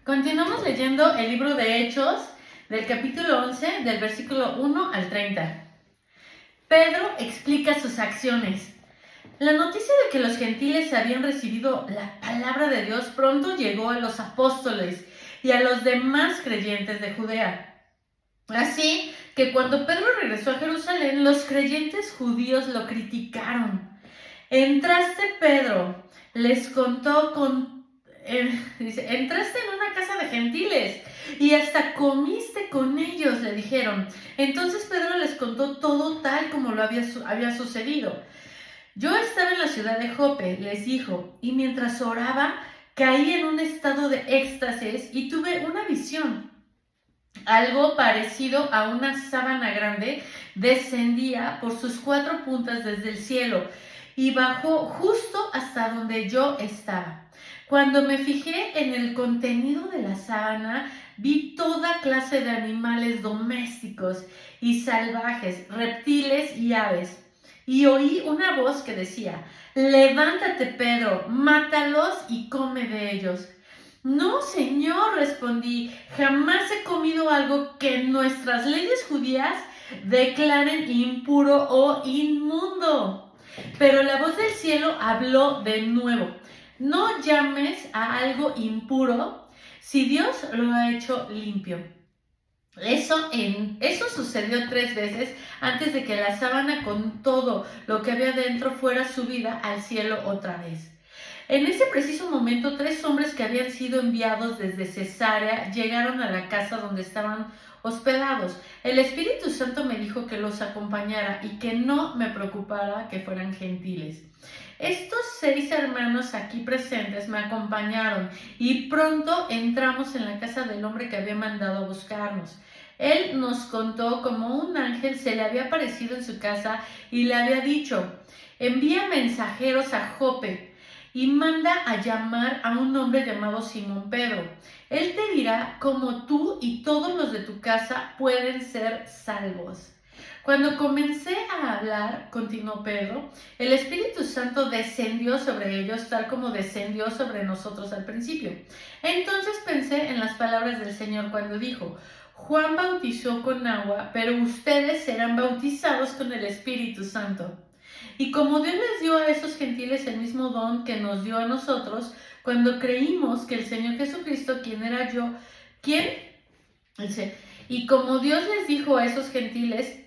Continuamos leyendo el libro de Hechos del capítulo 11, del versículo 1 al 30. Pedro explica sus acciones. La noticia de que los gentiles habían recibido la palabra de Dios pronto llegó a los apóstoles y a los demás creyentes de Judea. Así que cuando Pedro regresó a Jerusalén, los creyentes judíos lo criticaron. Entraste, Pedro, les contó dice, entraste en una casa de gentiles y hasta comiste con ellos, le dijeron. Entonces Pedro les contó todo tal como lo había sucedido. Yo estaba en la ciudad de Jope, les dijo, y mientras oraba, caí en un estado de éxtasis y tuve una visión. Algo parecido a una sábana grande descendía por sus 4 puntas desde el cielo y bajó justo hasta donde yo estaba. Cuando me fijé en el contenido de la sábana, vi toda clase de animales domésticos y salvajes, reptiles y aves. Y oí una voz que decía: levántate, Pedro, mátalos y come de ellos. No, Señor, respondí, jamás he comido algo que nuestras leyes judías declaren impuro o inmundo. Pero la voz del cielo habló de nuevo: no llames a algo impuro si Dios lo ha hecho limpio. Eso sucedió 3 veces antes de que la sábana con todo lo que había dentro fuera subida al cielo otra vez. En ese preciso momento, 3 hombres que habían sido enviados desde Cesarea llegaron a la casa donde estaban hospedados. El Espíritu Santo me dijo que los acompañara y que no me preocupara que fueran gentiles. Estos 6 hermanos aquí presentes me acompañaron y pronto entramos en la casa del hombre que había mandado a buscarnos. Él nos contó cómo un ángel se le había aparecido en su casa y le había dicho: envía mensajeros a Jope y manda a llamar a un hombre llamado Simón Pedro. Él te dirá cómo tú y todos los de tu casa pueden ser salvos. Cuando comencé a hablar, continuó Pedro, el Espíritu Santo descendió sobre ellos tal como descendió sobre nosotros al principio. Entonces pensé en las palabras del Señor cuando dijo: Juan bautizó con agua, pero ustedes serán bautizados con el Espíritu Santo. Y como Dios les dio a esos gentiles el mismo don que nos dio a nosotros, cuando creímos que el Señor Jesucristo, ¿quién? Y como Dios les dijo a esos gentiles,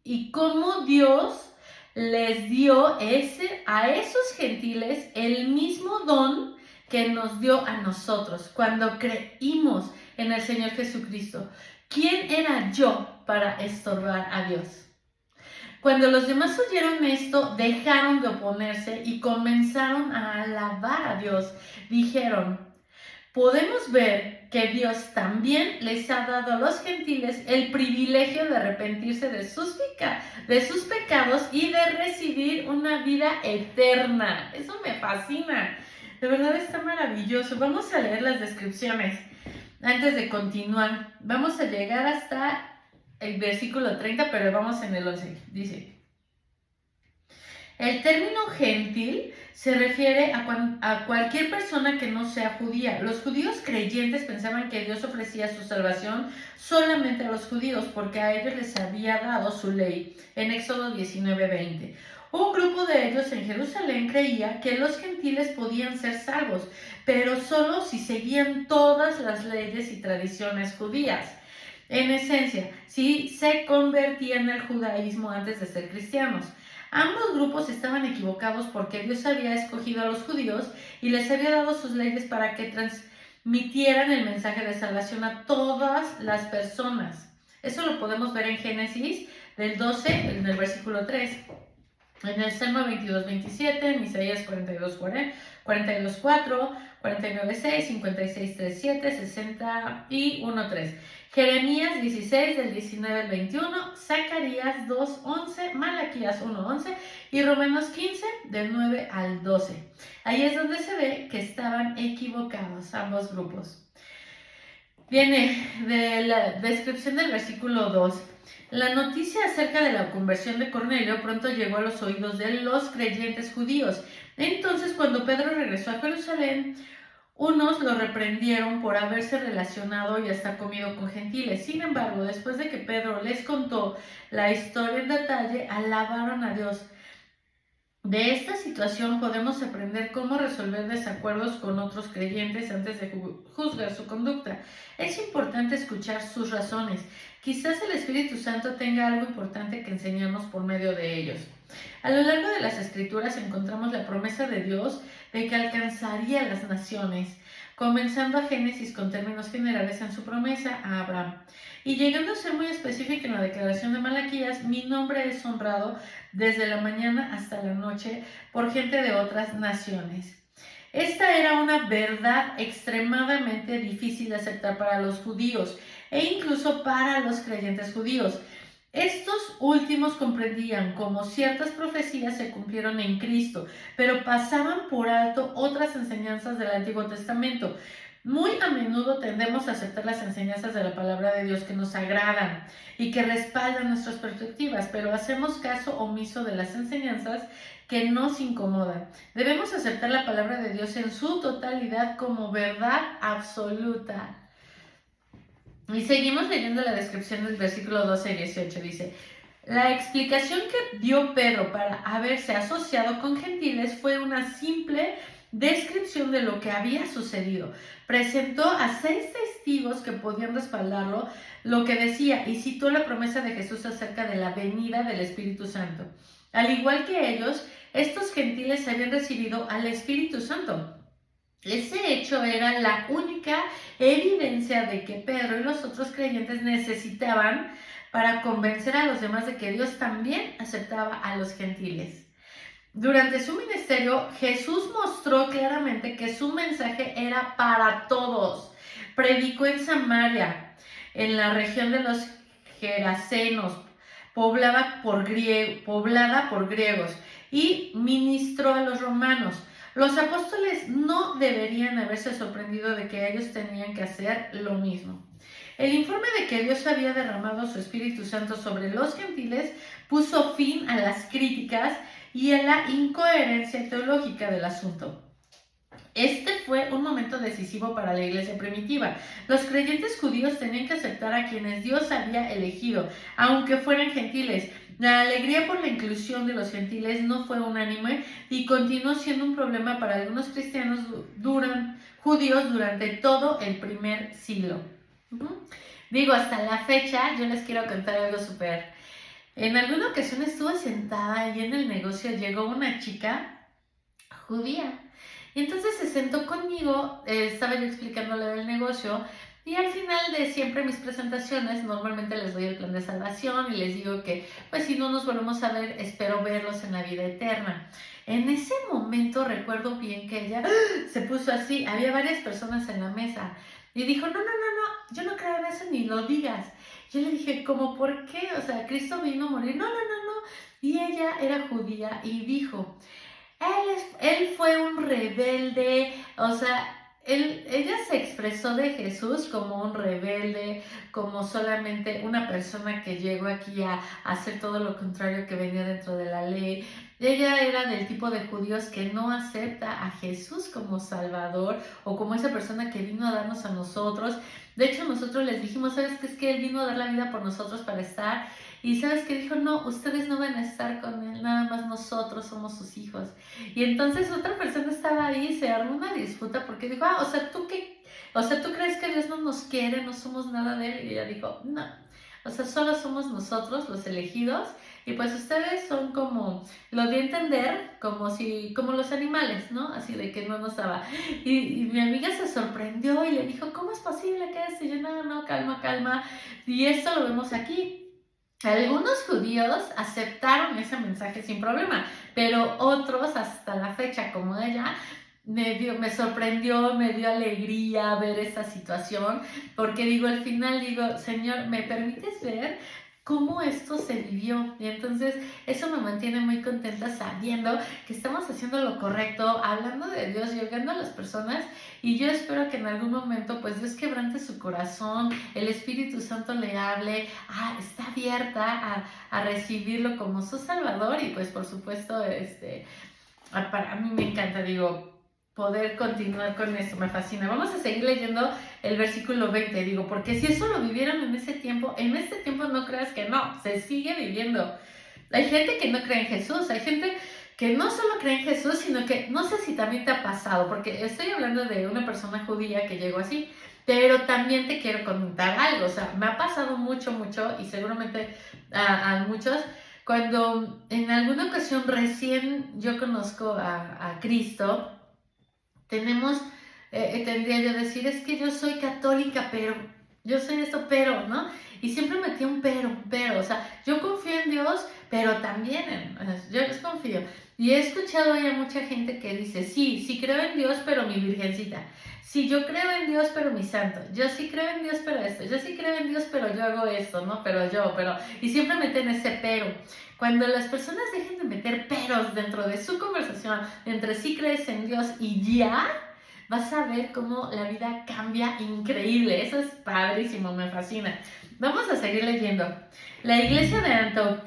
y como Dios les dio a esos gentiles el mismo don que nos dio a nosotros, cuando creímos en el Señor Jesucristo. ¿Quién era yo para estorbar a Dios? Cuando los demás oyeron esto, dejaron de oponerse y comenzaron a alabar a Dios. Dijeron: podemos ver que Dios también les ha dado a los gentiles el privilegio de arrepentirse de sus pecados y de recibir una vida eterna. Eso me fascina. De verdad está maravilloso. Vamos a leer las descripciones antes de continuar. Vamos a llegar hasta el versículo 30, pero vamos en el 11. Dice: el término gentil se refiere a cualquier persona que no sea judía. Los judíos creyentes pensaban que Dios ofrecía su salvación solamente a los judíos porque a ellos les había dado su ley en Éxodo 19:20. Un grupo de ellos en Jerusalén creía que los gentiles podían ser salvos, pero solo si seguían todas las leyes y tradiciones judías. En esencia, si se convertían al judaísmo antes de ser cristianos. Ambos grupos estaban equivocados porque Dios había escogido a los judíos y les había dado sus leyes para que transmitieran el mensaje de salvación a todas las personas. Eso lo podemos ver en Génesis del 12, en el versículo 3. En el Salmo 22:27, en Isaías 42:4, 49:6, 56:3-7, 61:3. Jeremías 16, del 19 al 21, Zacarías 2:11, Malaquías 1:11 y Romanos 15, del 9 al 12. Ahí es donde se ve que estaban equivocados ambos grupos. Viene de la descripción del versículo 2. La noticia acerca de la conversión de Cornelio pronto llegó a los oídos de los creyentes judíos. Entonces, cuando Pedro regresó a Jerusalén, Unos lo reprendieron por haberse relacionado y hasta comido con gentiles. Sin embargo, después de que Pedro les contó la historia en detalle, alabaron a Dios. De esta situación podemos aprender cómo resolver desacuerdos con otros creyentes antes de juzgar su conducta. Es importante escuchar sus razones. Quizás el Espíritu Santo tenga algo importante que enseñarnos por medio de ellos. A lo largo de las Escrituras encontramos la promesa de Dios de que alcanzaría las naciones, comenzando a Génesis con términos generales en su promesa a Abraham. Y llegando a ser muy específica en la declaración de Malaquías, mi nombre es honrado desde la mañana hasta la noche por gente de otras naciones. Esta era una verdad extremadamente difícil de aceptar para los judíos e incluso para los creyentes judíos. Estos últimos comprendían cómo ciertas profecías se cumplieron en Cristo, pero pasaban por alto otras enseñanzas del Antiguo Testamento. Muy a menudo tendemos a aceptar las enseñanzas de la palabra de Dios que nos agradan y que respaldan nuestras perspectivas, pero hacemos caso omiso de las enseñanzas que nos incomodan. Debemos aceptar la palabra de Dios en su totalidad como verdad absoluta. Y seguimos leyendo la descripción del versículo 12 y 18. Dice, la explicación que dio Pedro para haberse asociado con gentiles fue una simple descripción de lo que había sucedido. Presentó a 6 testigos que podían respaldarlo, lo que decía, y citó la promesa de Jesús acerca de la venida del Espíritu Santo. Al igual que ellos, estos gentiles habían recibido al Espíritu Santo. Ese hecho era la única evidencia de que Pedro y los otros creyentes necesitaban para convencer a los demás de que Dios también aceptaba a los gentiles. Durante su ministerio, Jesús mostró claramente que su mensaje era para todos. Predicó en Samaria, en la región de los Gerasenos, poblada por griegos, y ministró a los romanos. Los apóstoles no deberían haberse sorprendido de que ellos tenían que hacer lo mismo. El informe de que Dios había derramado su Espíritu Santo sobre los gentiles puso fin a las críticas y a la incoherencia teológica del asunto. Este fue un momento decisivo para la iglesia primitiva. Los creyentes judíos tenían que aceptar a quienes Dios había elegido, aunque fueran gentiles. La alegría por la inclusión de los gentiles no fue unánime y continuó siendo un problema para algunos cristianos judíos durante todo el primer siglo. Digo, hasta la fecha, yo les quiero contar algo súper. En alguna ocasión estuve sentada y en el negocio llegó una chica judía. Y entonces se sentó conmigo, estaba yo explicándole del negocio y al final de siempre mis presentaciones normalmente les doy el plan de salvación y les digo que pues si no nos volvemos a ver, espero verlos en la vida eterna. En ese momento recuerdo bien que ella se puso así, había varias personas en la mesa y dijo, no, yo no creo en eso ni lo digas. Yo le dije, ¿cómo por qué? O sea, Cristo vino a morir. No. Y ella era judía y dijo, él fue un rebelde, o sea, ella se expresó de Jesús como un rebelde, como solamente una persona que llegó aquí a hacer todo lo contrario que venía dentro de la ley. Ella era del tipo de judíos que no acepta a Jesús como Salvador o como esa persona que vino a darnos a nosotros. De hecho, nosotros les dijimos, ¿sabes qué? Es que Él vino a dar la vida por nosotros para estar. Y ¿sabes qué? Dijo, no, ustedes no van a estar con Él, nada más nosotros somos sus hijos. Y entonces otra persona estaba ahí, se armó una disputa porque dijo, o sea, ¿tú qué? O sea, ¿tú crees que Dios no nos quiere, no somos nada de Él? Y ella dijo, no, o sea, solo somos nosotros los elegidos y pues ustedes son como, lo di a entender, como los animales, ¿no? Así de que no nos daba. Y mi amiga se sorprendió y le dijo, ¿cómo es posible que esto? Y yo, no, calma. Y esto lo vemos aquí. Algunos judíos aceptaron ese mensaje sin problema, pero otros hasta la fecha, como ella, me sorprendió, me dio alegría ver esa situación, porque al final digo, Señor, ¿me permites ver cómo esto se vivió? Y entonces eso me mantiene muy contenta sabiendo que estamos haciendo lo correcto, hablando de Dios, llegando a las personas, y yo espero que en algún momento pues Dios quebrante su corazón, el Espíritu Santo le hable, está abierta a recibirlo como su Salvador y pues por supuesto, para mí me encanta, poder continuar con esto, me fascina. Vamos a seguir leyendo el versículo 20, digo, porque si eso lo vivieron en ese tiempo, en este tiempo no creas que no, se sigue viviendo. Hay gente que no cree en Jesús, hay gente que no solo cree en Jesús, sino que no sé si también te ha pasado, porque estoy hablando de una persona judía que llegó así, pero también te quiero comentar algo, o sea, me ha pasado mucho, y seguramente a muchos, cuando en alguna ocasión recién yo conozco a Cristo, tenemos, tendría yo a decir, es que yo soy católica, pero, yo soy esto, pero, ¿no? Y siempre metí un pero, o sea, yo confío en Dios, pero también yo desconfío. Y he escuchado ya mucha gente que dice, sí, sí creo en Dios, pero mi virgencita. Sí, yo creo en Dios, pero mi santo. Yo sí creo en Dios, pero esto. Yo sí creo en Dios, pero yo hago esto, ¿no? Pero. Y siempre meten ese pero. Cuando las personas dejen de meter peros dentro de su conversación, entre sí crees en Dios y ya, vas a ver cómo la vida cambia increíble. Eso es padrísimo, me fascina. Vamos a seguir leyendo. La iglesia de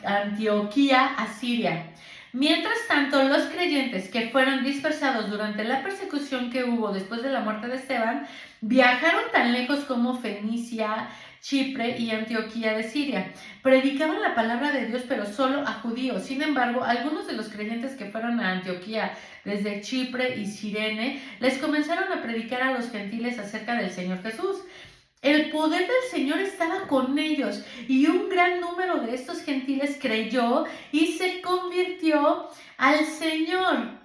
Antioquía, Asiria. Mientras tanto, los creyentes que fueron dispersados durante la persecución que hubo después de la muerte de Esteban, viajaron tan lejos como Fenicia, Chipre y Antioquía de Siria. Predicaban la palabra de Dios, pero solo a judíos. Sin embargo, algunos de los creyentes que fueron a Antioquía desde Chipre y Cirene les comenzaron a predicar a los gentiles acerca del Señor Jesús. El poder del Señor estaba con ellos y un gran número de estos gentiles creyó y se convirtió al Señor.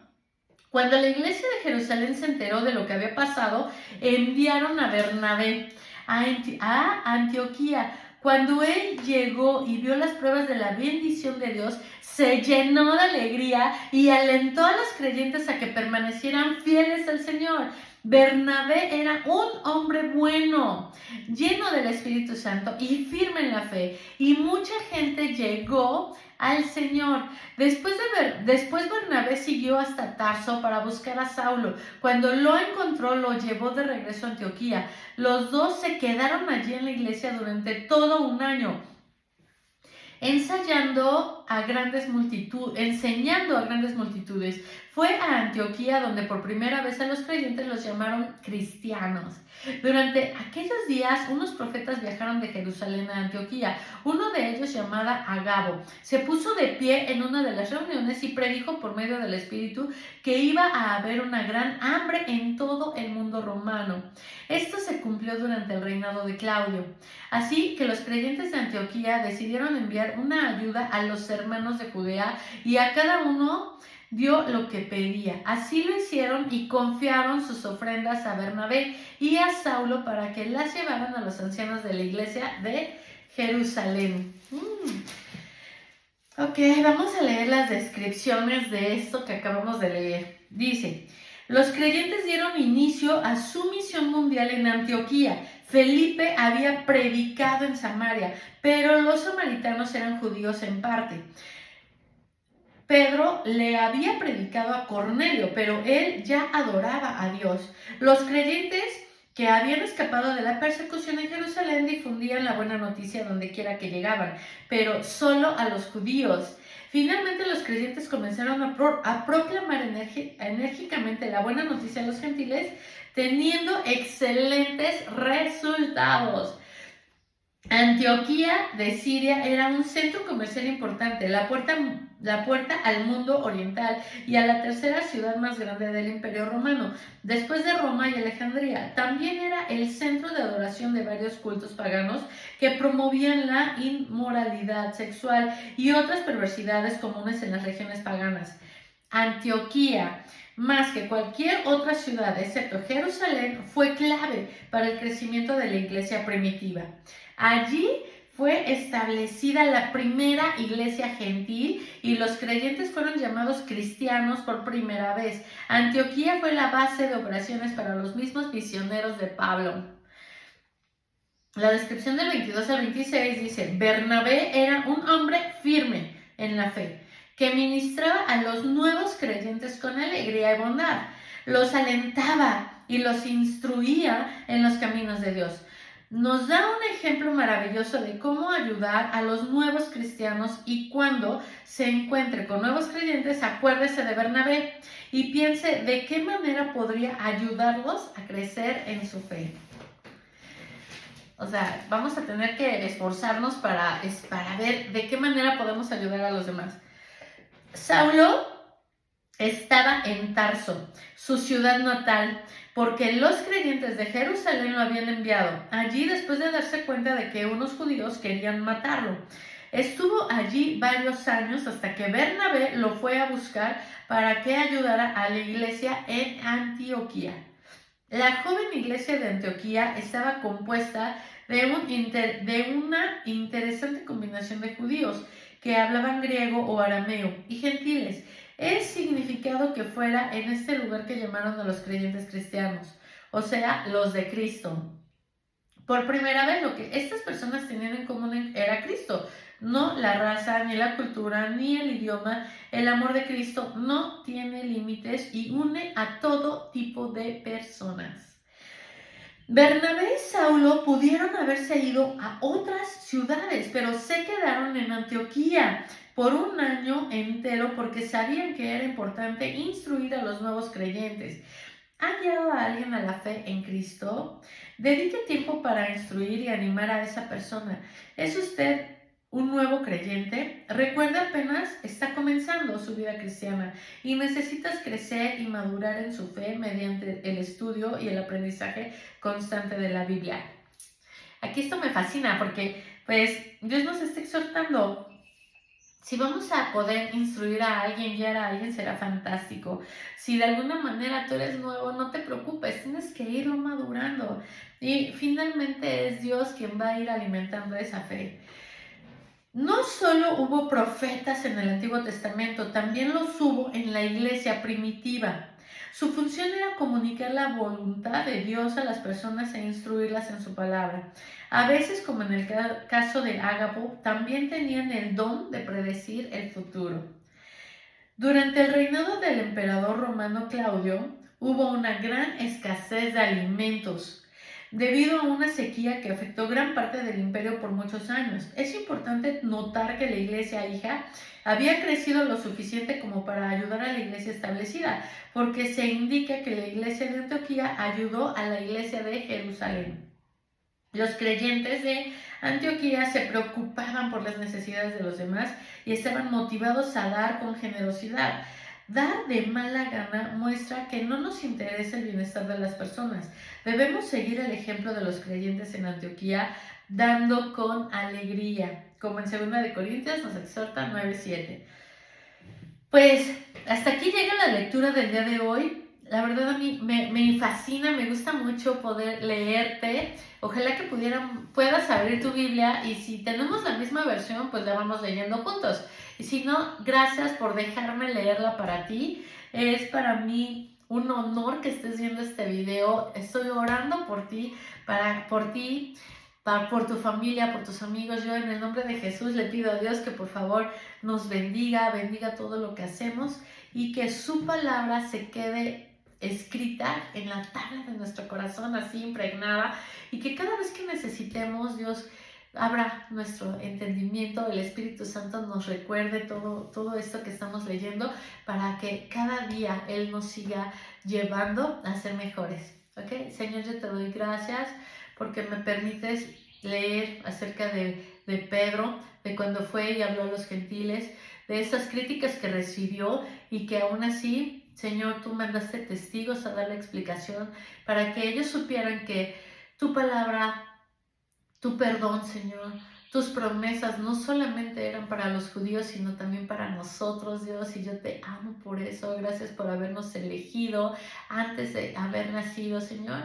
Cuando la iglesia de Jerusalén se enteró de lo que había pasado, enviaron a Bernabé a Antioquía. Cuando él llegó y vio las pruebas de la bendición de Dios, se llenó de alegría y alentó a los creyentes a que permanecieran fieles al Señor. Bernabé era un hombre bueno, lleno del Espíritu Santo y firme en la fe, y mucha gente llegó al Señor. Después Bernabé siguió hasta Tarso para buscar a Saulo. Cuando lo encontró, lo llevó de regreso a Antioquía. Los dos se quedaron allí en la iglesia durante todo un año, enseñando a grandes multitudes. Fue a Antioquía donde por primera vez a los creyentes los llamaron cristianos. Durante aquellos días, unos profetas viajaron de Jerusalén a Antioquía. Uno de ellos, llamado Agabo, se puso de pie en una de las reuniones y predijo por medio del Espíritu que iba a haber una gran hambre en todo el mundo romano. Esto se cumplió durante el reinado de Claudio. Así que los creyentes de Antioquía decidieron enviar una ayuda a los hermanos de Judea y a cada uno dio lo que pedía. Así lo hicieron y confiaron sus ofrendas a Bernabé y a Saulo para que las llevaran a los ancianos de la iglesia de Jerusalén. Ok, vamos a leer las descripciones de esto que acabamos de leer. Dice: los creyentes dieron inicio a su misión mundial en Antioquía. Felipe había predicado en Samaria, pero los samaritanos eran judíos en parte. Pedro le había predicado a Cornelio, pero él ya adoraba a Dios. Los creyentes que habían escapado de la persecución en Jerusalén difundían la buena noticia donde quiera que llegaban, pero solo a los judíos. Finalmente los creyentes comenzaron a proclamar enérgicamente la buena noticia a los gentiles, teniendo excelentes resultados. Antioquía de Siria era un centro comercial importante, la puerta al mundo oriental y a la tercera ciudad más grande del Imperio Romano, después de Roma y Alejandría. También era el centro de adoración de varios cultos paganos que promovían la inmoralidad sexual y otras perversidades comunes en las regiones paganas. Antioquía, más que cualquier otra ciudad excepto Jerusalén, fue clave para el crecimiento de la iglesia primitiva. Allí fue establecida la primera iglesia gentil y los creyentes fueron llamados cristianos por primera vez. Antioquía fue la base de operaciones para los mismos misioneros de Pablo. La descripción del 22 al 26 dice: Bernabé era un hombre firme en la fe, que ministraba a los nuevos creyentes con alegría y bondad. Los alentaba y los instruía en los caminos de Dios. nos da un ejemplo maravilloso de cómo ayudar a los nuevos cristianos, y cuando se encuentre con nuevos creyentes, acuérdese de Bernabé y piense de qué manera podría ayudarlos a crecer en su fe. O sea, vamos a tener que esforzarnos para ver de qué manera podemos ayudar a los demás. Saulo estaba en Tarso, su ciudad natal, porque los creyentes de Jerusalén lo habían enviado allí después de darse cuenta de que unos judíos querían matarlo. Estuvo allí varios años hasta que Bernabé lo fue a buscar para que ayudara a la iglesia en Antioquía. La joven iglesia de Antioquía estaba compuesta de una interesante combinación de judíos que hablaban griego o arameo y gentiles. Es significado que fuera en este lugar que llamaron a los creyentes cristianos, o sea, los de Cristo. Por primera vez lo que estas personas tenían en común era Cristo, no la raza, ni la cultura, ni el idioma. El amor de Cristo no tiene límites y une a todo tipo de personas. Bernabé y Saulo pudieron haberse ido a otras ciudades, pero se quedaron en Antioquía por un año entero porque sabían que era importante instruir a los nuevos creyentes. ¿Ha guiado a alguien a la fe en Cristo? Dedique tiempo para instruir y animar a esa persona. ¿Es usted un nuevo creyente? Recuerda, apenas está comenzando su vida cristiana y necesitas crecer y madurar en su fe mediante el estudio y el aprendizaje constante de la Biblia. Aquí esto me fascina porque pues Dios nos está exhortando. Si vamos a poder instruir a alguien, guiar a alguien, será fantástico. Si de alguna manera tú eres nuevo, no te preocupes, tienes que irlo madurando. Y finalmente es Dios quien va a ir alimentando esa fe. No solo hubo profetas en el Antiguo Testamento, también los hubo en la iglesia primitiva. Su función era comunicar la voluntad de Dios a las personas e instruirlas en su palabra. A veces, como en el caso de Ágabo, también tenían el don de predecir el futuro. Durante el reinado del emperador romano Claudio, hubo una gran escasez de alimentos debido a una sequía que afectó gran parte del imperio por muchos años. Es importante notar que la iglesia hija había crecido lo suficiente como para ayudar a la iglesia establecida, porque se indica que la iglesia de Antioquía ayudó a la iglesia de Jerusalén. Los creyentes de Antioquía se preocupaban por las necesidades de los demás y estaban motivados a dar con generosidad. Dar de mala gana muestra que no nos interesa el bienestar de las personas. Debemos seguir el ejemplo de los creyentes en Antioquía, dando con alegría, como en 2 de Corintios nos exhorta 9:7. Pues hasta aquí llega la lectura del día de hoy. La verdad a mí me fascina, me gusta mucho poder leerte. Ojalá que puedas abrir tu Biblia y si tenemos la misma versión, pues la vamos leyendo juntos. Y si no, gracias por dejarme leerla para ti. Es para mí un honor que estés viendo este video. Estoy orando por ti, por tu familia, por tus amigos. Yo en el nombre de Jesús le pido a Dios que por favor nos bendiga todo lo que hacemos y que su palabra se quede escrita en la tabla de nuestro corazón, así impregnada, y que cada vez que necesitemos, Dios abra nuestro entendimiento, el Espíritu Santo nos recuerde todo esto que estamos leyendo para que cada día Él nos siga llevando a ser mejores. ¿Ok? Señor, yo te doy gracias porque me permites leer acerca de Pedro, de cuando fue y habló a los gentiles, de esas críticas que recibió y que aún así, Señor, tú mandaste testigos a dar la explicación para que ellos supieran que tu palabra, tu perdón, Señor, tus promesas no solamente eran para los judíos, sino también para nosotros, Dios, y yo te amo por eso. Gracias por habernos elegido antes de haber nacido, Señor.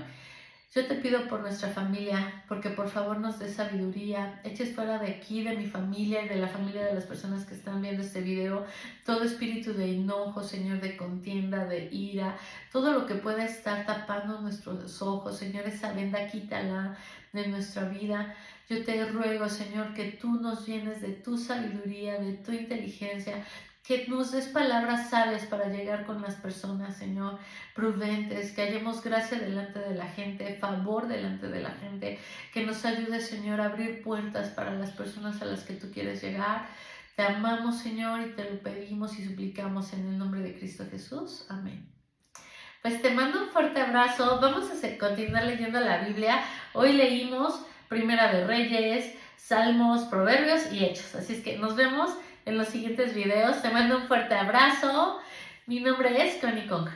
Yo te pido por nuestra familia, porque por favor nos dé sabiduría, eches fuera de aquí, de mi familia y de la familia de las personas que están viendo este video, todo espíritu de enojo, Señor, de contienda, de ira, todo lo que pueda estar tapando nuestros ojos, Señor, esa venda quítala de nuestra vida. Yo te ruego, Señor, que tú nos llenes de tu sabiduría, de tu inteligencia, Que nos des palabras sabias para llegar con las personas, Señor, prudentes, que hallemos gracia delante de la gente, favor delante de la gente, que nos ayude, Señor, a abrir puertas para las personas a las que tú quieres llegar. Te amamos, Señor, y te lo pedimos y suplicamos en el nombre de Cristo Jesús. Amén. Pues te mando un fuerte abrazo. Vamos a continuar leyendo la Biblia. Hoy leímos Primera de Reyes, Salmos, Proverbios y Hechos. Así es que nos vemos en los siguientes videos. Te mando un fuerte abrazo. Mi nombre es Connie Kong.